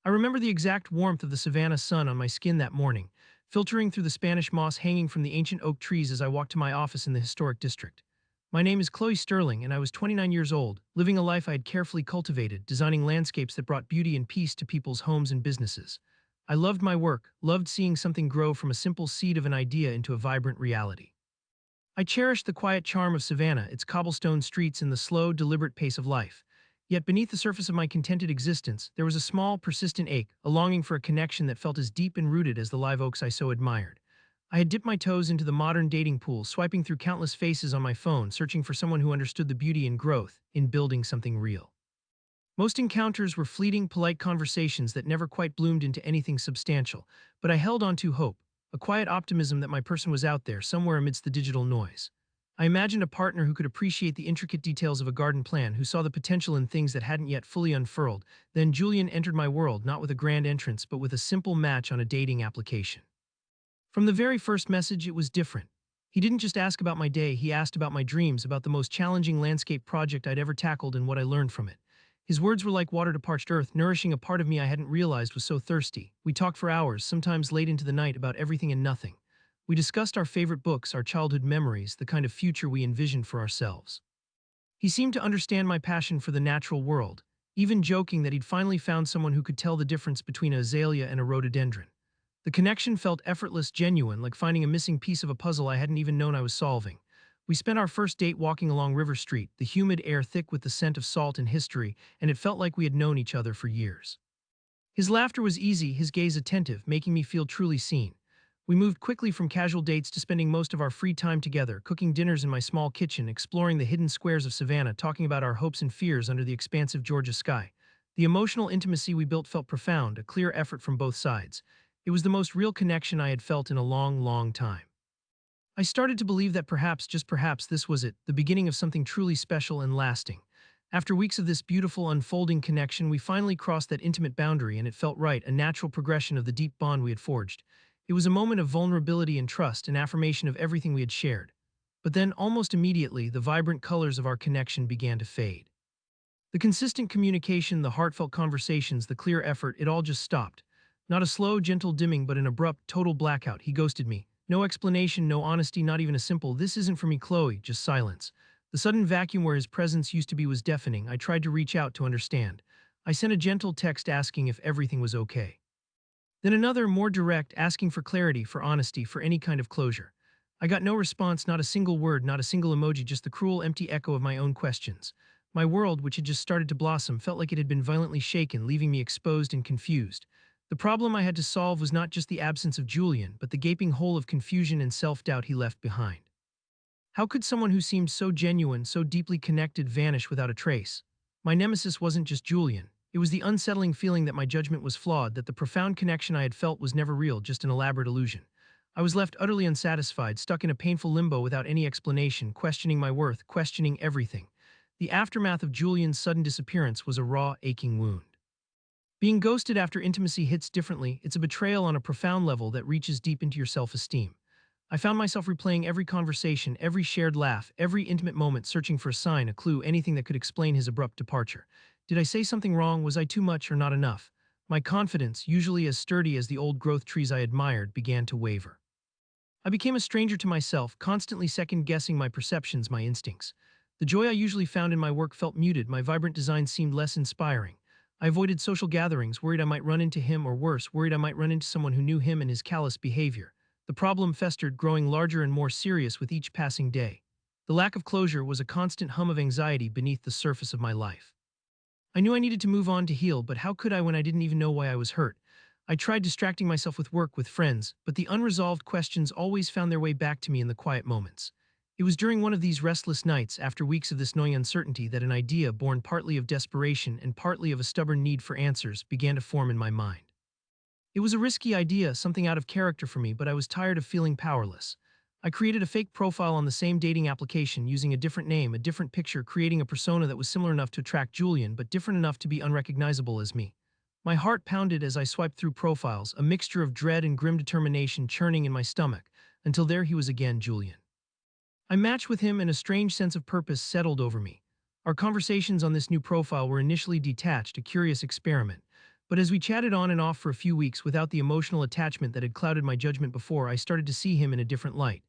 I remember the exact warmth of the Savannah sun on my skin that morning, filtering through the Spanish moss hanging from the ancient oak trees as I walked to my office in the historic district. My name is Chloe Sterling, and I was 29 years old, living a life I had carefully cultivated, designing landscapes that brought beauty and peace to people's homes and businesses. I loved my work, loved seeing something grow from a simple seed of an idea into a vibrant reality. I cherished the quiet charm of Savannah, its cobblestone streets, and the slow, deliberate pace of life. Yet beneath the surface of my contented existence, there was a small, persistent ache, a longing for a connection that felt as deep and rooted as the live oaks I so admired. I had dipped my toes into the modern dating pool, swiping through countless faces on my phone, searching for someone who understood the beauty and growth in building something real. Most encounters were fleeting, polite conversations that never quite bloomed into anything substantial, but I held on to hope, a quiet optimism that my person was out there, somewhere amidst the digital noise. I imagined a partner who could appreciate the intricate details of a garden plan, who saw the potential in things that hadn't yet fully unfurled. Then Julian entered my world, not with a grand entrance, but with a simple match on a dating application. From the very first message, it was different. He didn't just ask about my day, he asked about my dreams, about the most challenging landscape project I'd ever tackled and what I learned from it. His words were like water to parched earth, nourishing a part of me I hadn't realized was so thirsty. We talked for hours, sometimes late into the night, about everything and nothing. We discussed our favorite books, our childhood memories, the kind of future we envisioned for ourselves. He seemed to understand my passion for the natural world, even joking that he'd finally found someone who could tell the difference between a azalea and a rhododendron. The connection felt effortless, genuine, like finding a missing piece of a puzzle I hadn't even known I was solving. We spent our first date walking along River Street, the humid air thick with the scent of salt and history, and it felt like we had known each other for years. His laughter was easy, his gaze attentive, making me feel truly seen. We moved quickly from casual dates to spending most of our free time together, cooking dinners in my small kitchen, exploring the hidden squares of Savannah, talking about our hopes and fears under the expansive Georgia sky. The emotional intimacy we built felt profound, a clear effort from both sides. It was the most real connection I had felt in a long, long time. I started to believe that perhaps, just perhaps, this was it, the beginning of something truly special and lasting. After weeks of this beautiful, unfolding connection, we finally crossed that intimate boundary, and it felt right, a natural progression of the deep bond we had forged. It was a moment of vulnerability and trust, an affirmation of everything we had shared. But then, almost immediately, the vibrant colors of our connection began to fade. The consistent communication, the heartfelt conversations, the clear effort, it all just stopped. Not a slow, gentle dimming, but an abrupt, total blackout. He ghosted me. No explanation, no honesty, not even a simple, "This isn't for me, Chloe," just silence. The sudden vacuum where his presence used to be was deafening. I tried to reach out to understand. I sent a gentle text asking if everything was okay. Then another, more direct, asking for clarity, for honesty, for any kind of closure. I got no response, not a single word, not a single emoji, just the cruel, empty echo of my own questions. My world, which had just started to blossom, felt like it had been violently shaken, leaving me exposed and confused. The problem I had to solve was not just the absence of Julian, but the gaping hole of confusion and self-doubt he left behind. How could someone who seemed so genuine, so deeply connected, vanish without a trace? My nemesis wasn't just Julian. It was the unsettling feeling that my judgment was flawed, that the profound connection I had felt was never real, just an elaborate illusion. I was left utterly unsatisfied, stuck in a painful limbo without any explanation, questioning my worth, questioning everything. The aftermath of Julian's sudden disappearance was a raw, aching wound. Being ghosted after intimacy hits differently. It's a betrayal on a profound level that reaches deep into your self-esteem. I found myself replaying every conversation, every shared laugh, every intimate moment, searching for a sign, a clue, anything that could explain his abrupt departure. Did I say something wrong? Was I too much or not enough? My confidence, usually as sturdy as the old growth trees I admired, began to waver. I became a stranger to myself, constantly second-guessing my perceptions, my instincts. The joy I usually found in my work felt muted, my vibrant design seemed less inspiring. I avoided social gatherings, worried I might run into him, or worse, worried I might run into someone who knew him and his callous behavior. The problem festered, growing larger and more serious with each passing day. The lack of closure was a constant hum of anxiety beneath the surface of my life. I knew I needed to move on to heal, but how could I when I didn't even know why I was hurt? I tried distracting myself with work, with friends, but the unresolved questions always found their way back to me in the quiet moments. It was during one of these restless nights, after weeks of this gnawing uncertainty, that an idea, born partly of desperation and partly of a stubborn need for answers, began to form in my mind. It was a risky idea, something out of character for me, but I was tired of feeling powerless. I created a fake profile on the same dating application, using a different name, a different picture, creating a persona that was similar enough to attract Julian, but different enough to be unrecognizable as me. My heart pounded as I swiped through profiles, a mixture of dread and grim determination churning in my stomach, until there he was again, Julian. I matched with him and a strange sense of purpose settled over me. Our conversations on this new profile were initially detached, a curious experiment. But as we chatted on and off for a few weeks without the emotional attachment that had clouded my judgment before, I started to see him in a different light.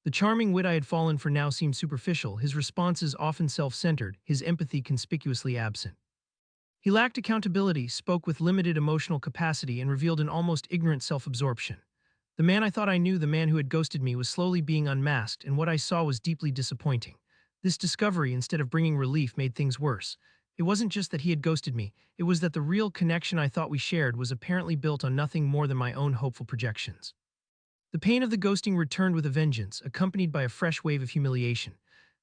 The charming wit I had fallen for now seemed superficial, his responses often self-centered, his empathy conspicuously absent. He lacked accountability, spoke with limited emotional capacity, and revealed an almost ignorant self-absorption. The man I thought I knew, the man who had ghosted me, was slowly being unmasked, and what I saw was deeply disappointing. This discovery, instead of bringing relief, made things worse. It wasn't just that he had ghosted me, it was that the real connection I thought we shared was apparently built on nothing more than my own hopeful projections. The pain of the ghosting returned with a vengeance, accompanied by a fresh wave of humiliation.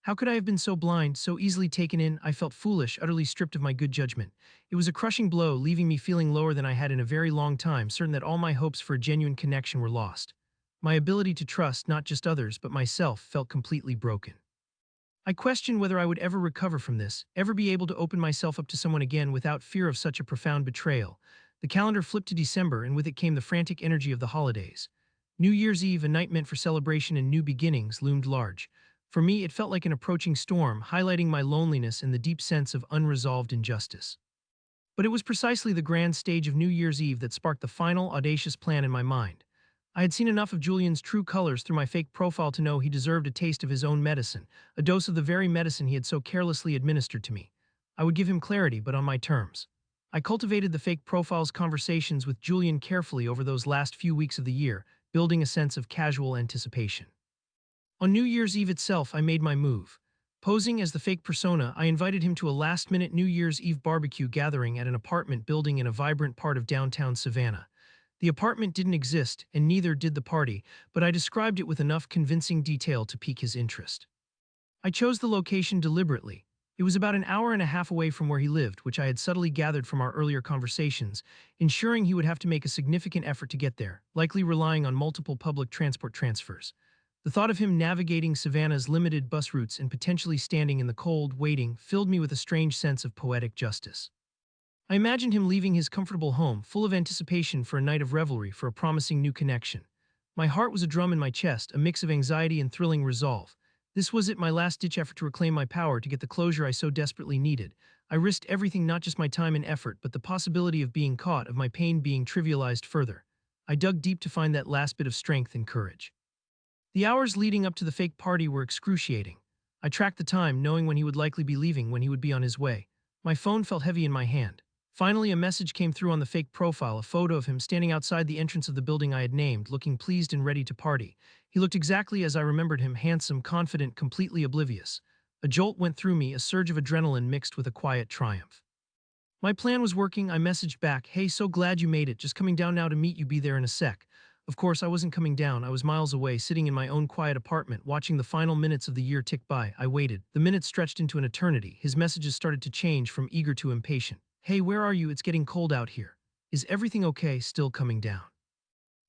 How could I have been so blind, so easily taken in? I felt foolish, utterly stripped of my good judgment. It was a crushing blow, leaving me feeling lower than I had in a very long time, certain that all my hopes for a genuine connection were lost. My ability to trust not just others but myself felt completely broken. I questioned whether I would ever recover from this, ever be able to open myself up to someone again without fear of such a profound betrayal. The calendar flipped to December, and with it came the frantic energy of the holidays. New Year's Eve, a night meant for celebration and new beginnings, loomed large. For me, it felt like an approaching storm, highlighting my loneliness and the deep sense of unresolved injustice. But it was precisely the grand stage of New Year's Eve that sparked the final, audacious plan in my mind. I had seen enough of Julian's true colors through my fake profile to know he deserved a taste of his own medicine, a dose of the very medicine he had so carelessly administered to me. I would give him clarity, but on my terms. I cultivated the fake profile's conversations with Julian carefully over those last few weeks of the year, building a sense of casual anticipation. On New Year's Eve itself, I made my move. Posing as the fake persona, I invited him to a last-minute New Year's Eve barbecue gathering at an apartment building in a vibrant part of downtown Savannah. The apartment didn't exist, and neither did the party, but I described it with enough convincing detail to pique his interest. I chose the location deliberately. It was about an hour and a half away from where he lived, which I had subtly gathered from our earlier conversations, ensuring he would have to make a significant effort to get there, likely relying on multiple public transport transfers. The thought of him navigating Savannah's limited bus routes and potentially standing in the cold, waiting, filled me with a strange sense of poetic justice. I imagined him leaving his comfortable home, full of anticipation for a night of revelry, for a promising new connection. My heart was a drum in my chest, a mix of anxiety and thrilling resolve. This was it, my last-ditch effort to reclaim my power, to get the closure I so desperately needed. I risked everything, not just my time and effort, but the possibility of being caught, of my pain being trivialized further. I dug deep to find that last bit of strength and courage. The hours leading up to the fake party were excruciating. I tracked the time, knowing when he would likely be leaving, when he would be on his way. My phone felt heavy in my hand. Finally, a message came through on the fake profile, a photo of him standing outside the entrance of the building I had named, looking pleased and ready to party. He looked exactly as I remembered him, handsome, confident, completely oblivious. A jolt went through me, a surge of adrenaline mixed with a quiet triumph. My plan was working. I messaged back, "Hey, so glad you made it, just coming down now to meet you, be there in a sec." Of course, I wasn't coming down. I was miles away, sitting in my own quiet apartment, watching the final minutes of the year tick by. I waited. The minutes stretched into an eternity. His messages started to change from eager to impatient. "Hey, where are you? It's getting cold out here. Is everything okay? Still coming down?"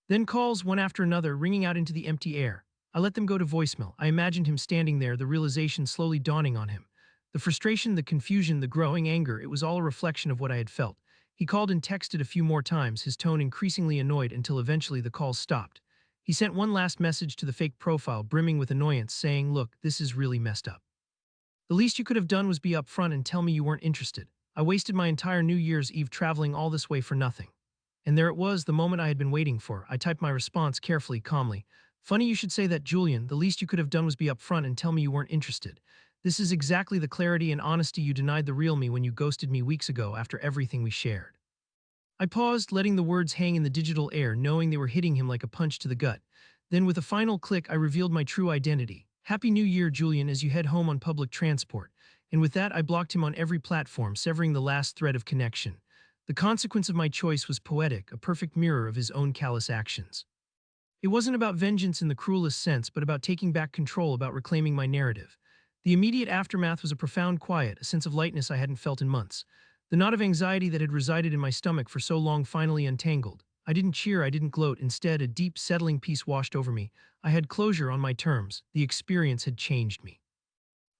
Then calls, one after another, ringing out into the empty air. I let them go to voicemail. I imagined him standing there, the realization slowly dawning on him. The frustration, the confusion, the growing anger, it was all a reflection of what I had felt. He called and texted a few more times, his tone increasingly annoyed, until eventually the calls stopped. He sent one last message to the fake profile, brimming with annoyance, saying, "Look, this is really messed up. The least you could have done was be upfront and tell me you weren't interested. I wasted my entire New Year's Eve traveling all this way for nothing." And there it was, the moment I had been waiting for. I typed my response carefully, calmly. "Funny you should say that, Julian. The least you could have done was be upfront and tell me you weren't interested. This is exactly the clarity and honesty you denied the real me when you ghosted me weeks ago after everything we shared." I paused, letting the words hang in the digital air, knowing they were hitting him like a punch to the gut. Then with a final click, I revealed my true identity. "Happy New Year, Julian," as you head home on public transport. And with that, I blocked him on every platform, severing the last thread of connection. The consequence of my choice was poetic, a perfect mirror of his own callous actions. It wasn't about vengeance in the cruelest sense, but about taking back control, about reclaiming my narrative. The immediate aftermath was a profound quiet, a sense of lightness I hadn't felt in months. The knot of anxiety that had resided in my stomach for so long finally untangled. I didn't cheer, I didn't gloat. Instead, a deep, settling peace washed over me. I had closure on my terms. The experience had changed me.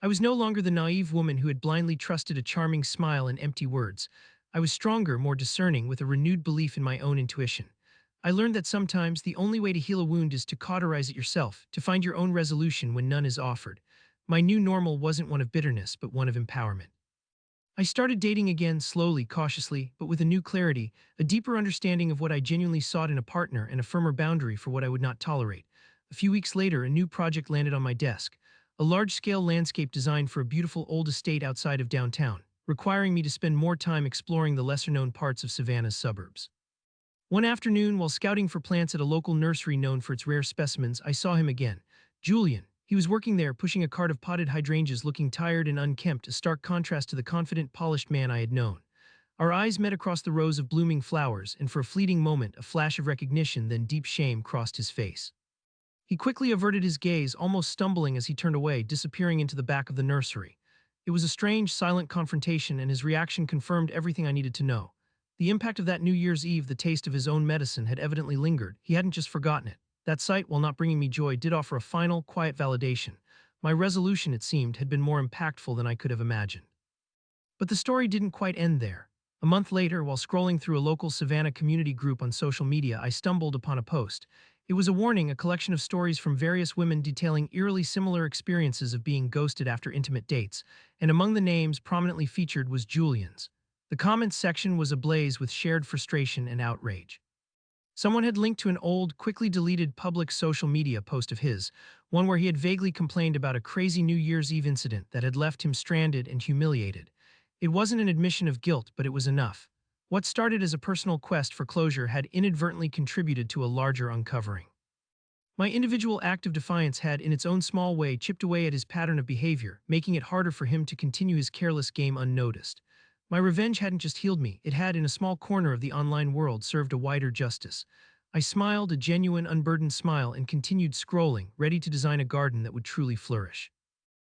I was no longer the naive woman who had blindly trusted a charming smile and empty words. I was stronger, more discerning, with a renewed belief in my own intuition. I learned that sometimes the only way to heal a wound is to cauterize it yourself, to find your own resolution when none is offered. My new normal wasn't one of bitterness, but one of empowerment. I started dating again slowly, cautiously, but with a new clarity, a deeper understanding of what I genuinely sought in a partner and a firmer boundary for what I would not tolerate. A few weeks later, a new project landed on my desk, a large-scale landscape design for a beautiful old estate outside of downtown, requiring me to spend more time exploring the lesser-known parts of Savannah's suburbs. One afternoon, while scouting for plants at a local nursery known for its rare specimens, I saw him again. Julian. He was working there, pushing a cart of potted hydrangeas, looking tired and unkempt, a stark contrast to the confident, polished man I had known. Our eyes met across the rows of blooming flowers, and for a fleeting moment, a flash of recognition, then deep shame crossed his face. He quickly averted his gaze, almost stumbling as he turned away, disappearing into the back of the nursery. It was a strange, silent confrontation, and his reaction confirmed everything I needed to know. The impact of that New Year's Eve, the taste of his own medicine, had evidently lingered. He hadn't just forgotten it. That sight, while not bringing me joy, did offer a final, quiet validation. My resolution, it seemed, had been more impactful than I could have imagined. But the story didn't quite end there. A month later, while scrolling through a local Savannah community group on social media, I stumbled upon a post. It was a warning, a collection of stories from various women detailing eerily similar experiences of being ghosted after intimate dates, and among the names prominently featured was Julian's. The comments section was ablaze with shared frustration and outrage. Someone had linked to an old, quickly deleted public social media post of his, one where he had vaguely complained about a crazy New Year's Eve incident that had left him stranded and humiliated. It wasn't an admission of guilt, but it was enough. What started as a personal quest for closure had inadvertently contributed to a larger uncovering. My individual act of defiance had, in its own small way, chipped away at his pattern of behavior, making it harder for him to continue his careless game unnoticed. My revenge hadn't just healed me, it had, in a small corner of the online world, served a wider justice. I smiled, a genuine, unburdened smile, and continued scrolling, ready to design a garden that would truly flourish.